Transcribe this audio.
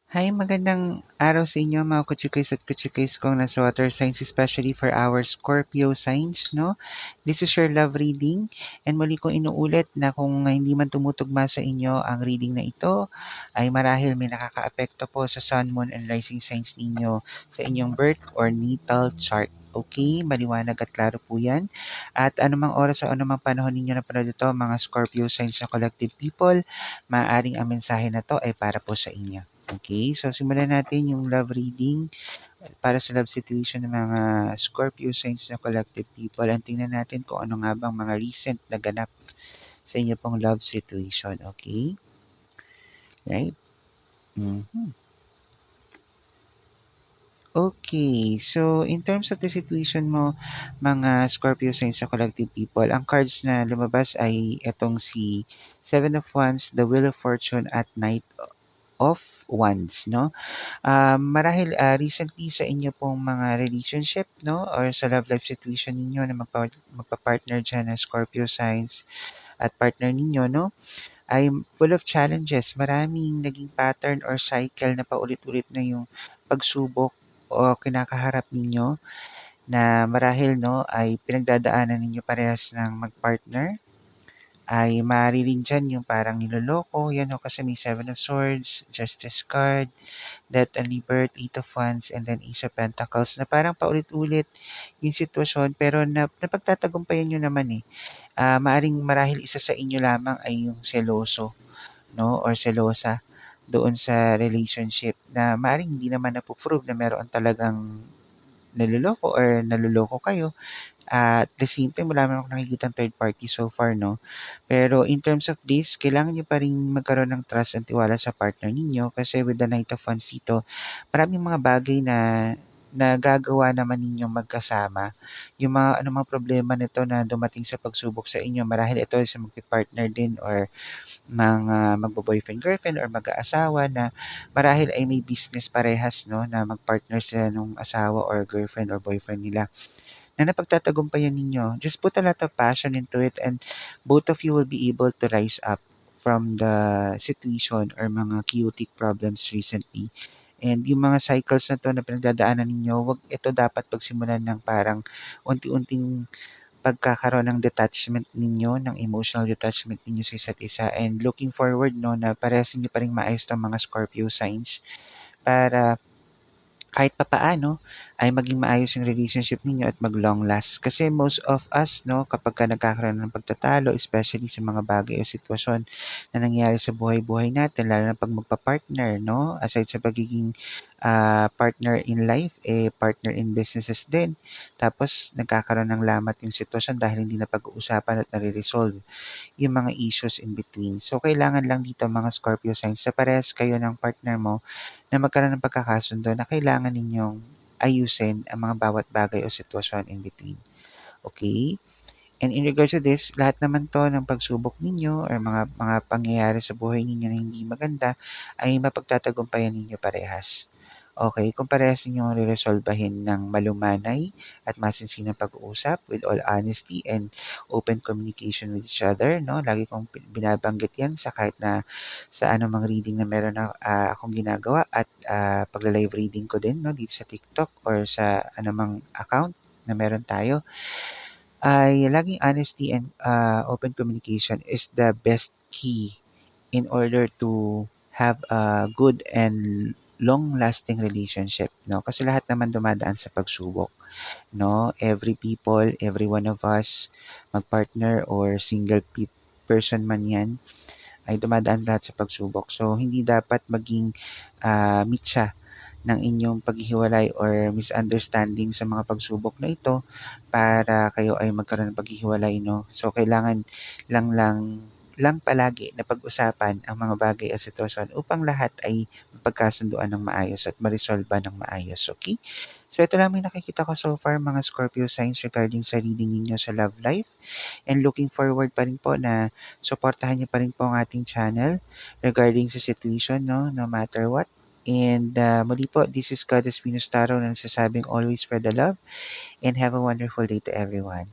Hi, magandang araw sa inyo mga kutsikoys at kutsikoys kong nasa water signs, especially for our Scorpio signs, no? This is your love reading and muli kong inuulit na kung hindi man tumutugma sa inyo ang reading na ito, ay marahil may nakakaapekto po sa sun, moon, and rising signs ninyo sa inyong birth or natal chart. Okay, maliwanag at klaro po yan. At anumang oras o anumang panahon ninyo na panood ito, mga Scorpio signs na collective people, maaaring ang mensahe na to ay para po sa inyo. Okay, so simulan natin yung love reading para sa love situation ng mga Scorpio signs na collective people. Ang tingnan natin kung ano nga bang mga recent na ganap sa inyo pong love situation. Okay? Right? Mhm. Okay, so in terms of the situation mo, mga Scorpio signs sa collective people, ang cards na lumabas ay itong si Seven of Wands, the Wheel of Fortune at Knight of Wands, no? Marahil, recently sa inyo pong mga relationship 'no, or sa love life situation ninyo na magpa-partner diyan na Scorpio signs at partner ninyo 'no, ay full of challenges. Maraming naging pattern or cycle na paulit-ulit na yung pagsubok o kinakaharap ninyo na marahil 'no, ay pinagdadaanan ninyo parehas ng mag-partner. Ay maaari rin diyan yung parang niloloko, 'yan 'no, kasi may Seven of Swords, Justice card, Death and Rebirth, Eight of Wands, and then Ace of Pentacles na parang paulit-ulit yung sitwasyon pero napagtatagumpayan niyo naman, eh. Maaaring marahil isa sa inyo lamang ay yung seloso 'no or selosa doon sa relationship na maaaring hindi naman napo-prove na meron talagang niloloko or naloloko kayo. At the same time, wala naman akong nakikitang third party so far 'no. Pero in terms of this, kailangan niyo pa ring magkaroon ng trust and tiwala sa partner ninyo kasi with the Knight of Wands dito, maraming mga bagay na nagagawa naman ninyong magkasama. Yung mga anumang problema nito na dumating sa pagsubok sa inyo, marahil ito sa magpi-partner din or mga magbo-boyfriend, girlfriend or mag-aasawa na marahil ay may business parehas 'no, na mag-partner sila nung asawa or girlfriend or boyfriend nila na napagtatagumpayan ninyo. Just put a lot of passion into it and both of you will be able to rise up from the situation or mga chaotic problems recently. And yung mga cycles na to na pinagdadaanan ninyo, wag ito dapat pagsimulan ng parang unti-unting pagkakaroon ng detachment ninyo, ng emotional detachment ninyo sa isa't isa and looking forward no na parehas niyo pa ring maayos tong mga Scorpio signs para kahit papaano ay maging maayos yung relationship ninyo at mag-long last. Kasi most of us, no, kapag ka nagkakaroon ng pagtatalo, especially sa mga bagay o sitwasyon na nangyayari sa buhay-buhay natin, lalo na pag magpa-partner, no, aside sa pagiging partner in life, eh, partner in businesses din. Tapos, nagkakaroon ng lamat yung sitwasyon dahil hindi na pag-uusapan at nare-resolve yung mga issues in between. So, kailangan lang dito mga Scorpio signs sa parehas kayo ng partner mo na magkaroon ng pagkakasundo na kailangan ninyong ayusin ang mga bawat bagay o sitwasyon in between. Okay? And in regards to this, lahat naman 'to ng pagsubok ninyo or mga pangyayari sa buhay ninyo na hindi maganda ay mapagtatagumpayan ninyo parehas. Okay, kung parehas ninyong reresolbahin ng malumanay at masinsinang pag-uusap with all honesty and open communication with each other 'no. Lagi kong binabanggit 'yan sa kahit na sa anumang reading na meron na, akong ginagawa at, pagla-live reading ko din 'no, dito sa TikTok or sa anumang account na meron tayo ay laging honesty and open communication is the best key in order to have a good and long-lasting relationship, no? Kasi lahat naman dumadaan sa pagsubok, no? Every people, every one of us, mag-partner or single person man yan, ay dumadaan lahat sa pagsubok. So, hindi dapat maging mitsa ng inyong paghihiwalay or misunderstanding sa mga pagsubok na ito para kayo ay magkaroon ng paghihiwalay 'no. So kailangan lang palagi na pag-usapan ang mga bagay at sitwasyon upang lahat ay mapagkasunduan ng maayos at maresolba ng maayos, okay? So ito lang yung nakikita ko so far mga Scorpio signs regarding sa reading ninyo sa love life and looking forward pa rin po na suportahan niyo pa rin po ang ating channel regarding sa situation 'no, no matter what. And muli po, this is Goddess Venus Tarot na nagsasabing always spread the love and have a wonderful day to everyone.